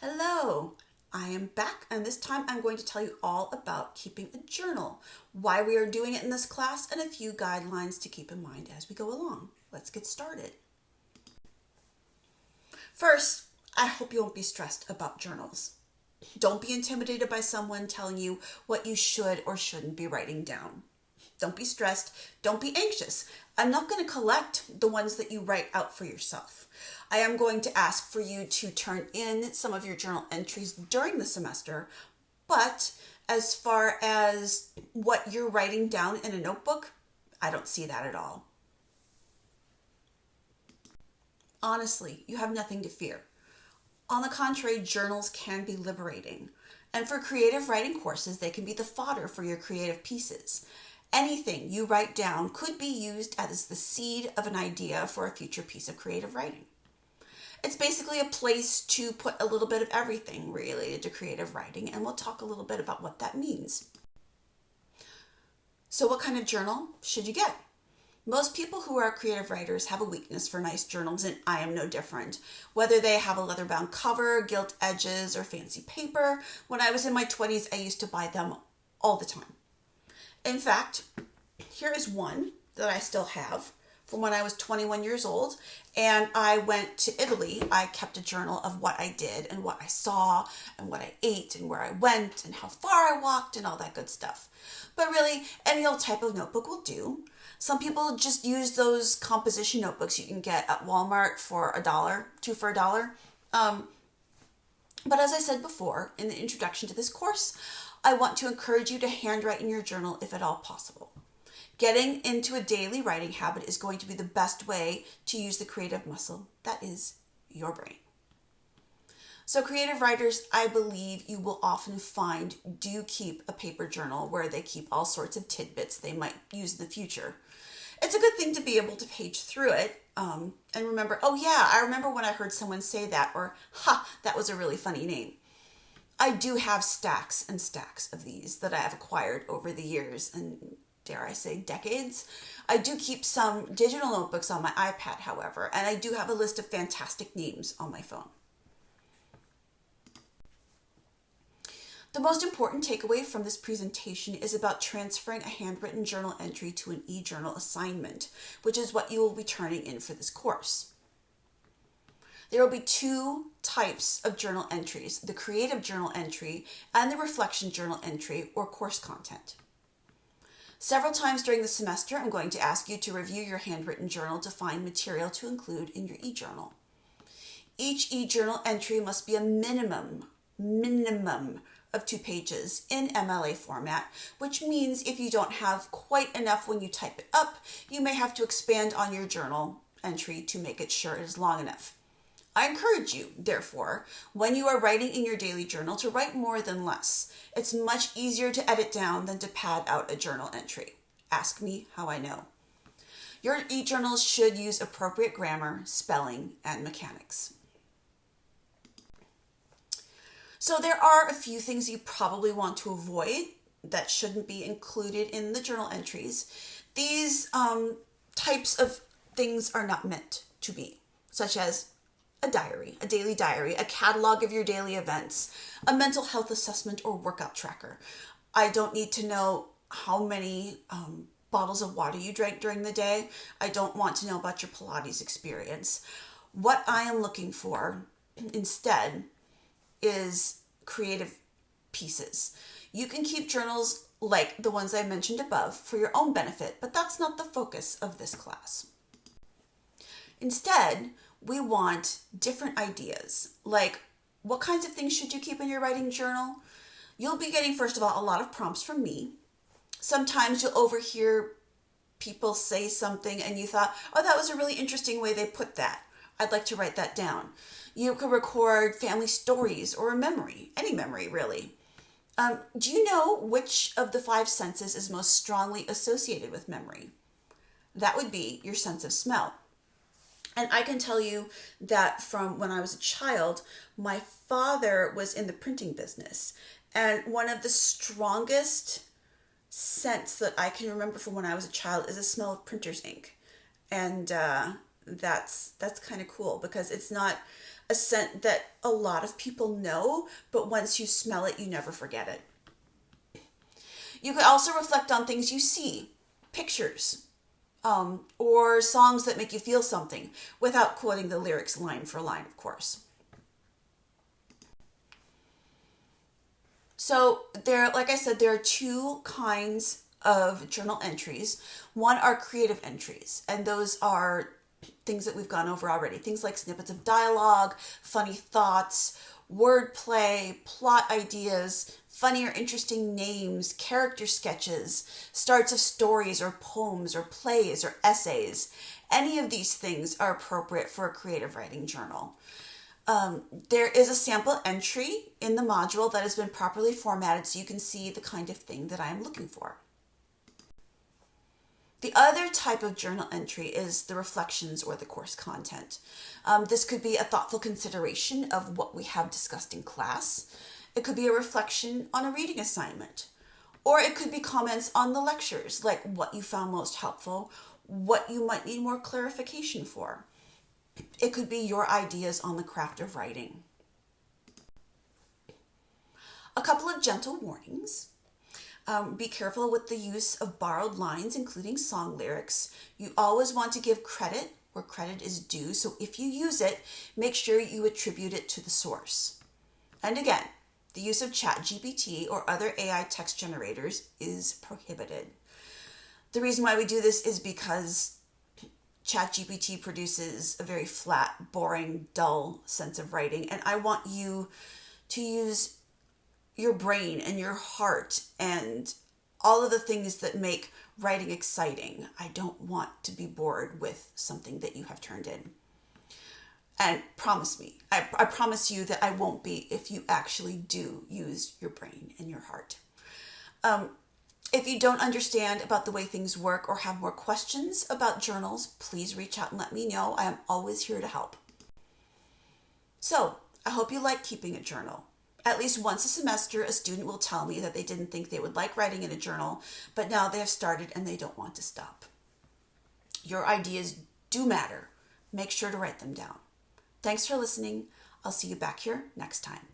Hello, I am back, and this time I'm going to tell you all about keeping a journal, why we are doing it in this class, and a few guidelines to keep in mind as we go along. Let's get started. First, I hope you won't be stressed about journals. Don't be intimidated by someone telling you what you should or shouldn't be writing down. Don't be stressed. Don't be anxious. I'm not going to collect the ones that you write out for yourself. I am going to ask for you to turn in some of your journal entries during the semester, but as far as what you're writing down in a notebook, I don't see that at all. Honestly, you have nothing to fear. On the contrary, journals can be liberating. And for creative writing courses, they can be the fodder for your creative pieces. Anything you write down could be used as the seed of an idea for a future piece of creative writing. It's basically a place to put a little bit of everything related to creative writing, and we'll talk a little bit about what that means. So, what kind of journal should you get? Most people who are creative writers have a weakness for nice journals, and I am no different. Whether they have a leather-bound cover, gilt edges, or fancy paper, when I was in my 20s, I used to buy them all the time. In fact, here is one that I still have from when I was 21 years old, and I went to Italy. I kept a journal of what I did and what I saw and what I ate and where I went and how far I walked and all that good stuff. But really, any old type of notebook will do. Some people just use those composition notebooks you can get at Walmart for $1, two for $1. But as I said before in the introduction to this course, I want to encourage you to handwrite in your journal if at all possible. Getting into a daily writing habit is going to be the best way to use the creative muscle that is your brain. So creative writers, I believe you will often find, do keep a paper journal where they keep all sorts of tidbits they might use in the future. It's a good thing to be able to page through it and remember, oh yeah, I remember when I heard someone say that, or ha, that was a really funny name. I do have stacks and stacks of these that I have acquired over the years and, dare I say, decades. I do keep some digital notebooks on my iPad, however, and I do have a list of fantastic names on my phone. The most important takeaway from this presentation is about transferring a handwritten journal entry to an e-journal assignment, which is what you will be turning in for this course. There will be two types of journal entries, the creative journal entry and the reflection journal entry or course content. Several times during the semester, I'm going to ask you to review your handwritten journal to find material to include in your e-journal. Each e-journal entry must be a minimum of 2 pages in MLA format, which means if you don't have quite enough when you type it up, you may have to expand on your journal entry to make it sure it is long enough. I encourage you, therefore, when you are writing in your daily journal to write more than less. It's much easier to edit down than to pad out a journal entry. Ask me how I know. Your e-journals should use appropriate grammar, spelling, and mechanics. So there are a few things you probably want to avoid that shouldn't be included in the journal entries. These types of things are not meant to be, such as a diary, a daily diary, a catalog of your daily events, a mental health assessment or workout tracker. I don't need to know how many bottles of water you drank during the day. I don't want to know about your Pilates experience. What I am looking for instead is creative pieces. You can keep journals like the ones I mentioned above for your own benefit, but that's not the focus of this class. Instead, we want different ideas, like what kinds of things should you keep in your writing journal? You'll be getting, first of all, a lot of prompts from me. Sometimes you'll overhear people say something and you thought, oh, that was a really interesting way they put that. I'd like to write that down. You could record family stories or a memory, any memory really. Do you know which of the 5 senses is most strongly associated with memory? That would be your sense of smell. And I can tell you that from when I was a child, my father was in the printing business. And one of the strongest scents that I can remember from when I was a child is the smell of printer's ink. And that's kind of cool because it's not a scent that a lot of people know, but once you smell it, you never forget it. You could also reflect on things you see, pictures, or songs that make you feel something, without quoting the lyrics line for line, of course. So there, like I said, there are two kinds of journal entries. One are creative entries, and those are things that we've gone over already. Things like snippets of dialogue, funny thoughts, wordplay, plot ideas, funny or interesting names, character sketches, starts of stories or poems or plays or essays. Any of these things are appropriate for a creative writing journal. There is a sample entry in the module that has been properly formatted so you can see the kind of thing that I am looking for. The other type of journal entry is the reflections or the course content. This could be a thoughtful consideration of what we have discussed in class. It could be a reflection on a reading assignment. Or it could be comments on the lectures, like what you found most helpful, what you might need more clarification for. It could be your ideas on the craft of writing. A couple of gentle warnings. Be careful with the use of borrowed lines, including song lyrics. You always want to give credit where credit is due, so if you use it, make sure you attribute it to the source. And again, the use of ChatGPT or other AI text generators is prohibited. The reason why we do this is because ChatGPT produces a very flat, boring, dull sense of writing, and I want you to use your brain and your heart and all of the things that make writing exciting. I don't want to be bored with something that you have turned in. And promise me, I promise you that I won't be if you actually do use your brain and your heart. If you don't understand about the way things work or have more questions about journals, please reach out and let me know. I am always here to help. So, I hope you like keeping a journal. At least once a semester, a student will tell me that they didn't think they would like writing in a journal, but now they have started and they don't want to stop. Your ideas do matter. Make sure to write them down. Thanks for listening. I'll see you back here next time.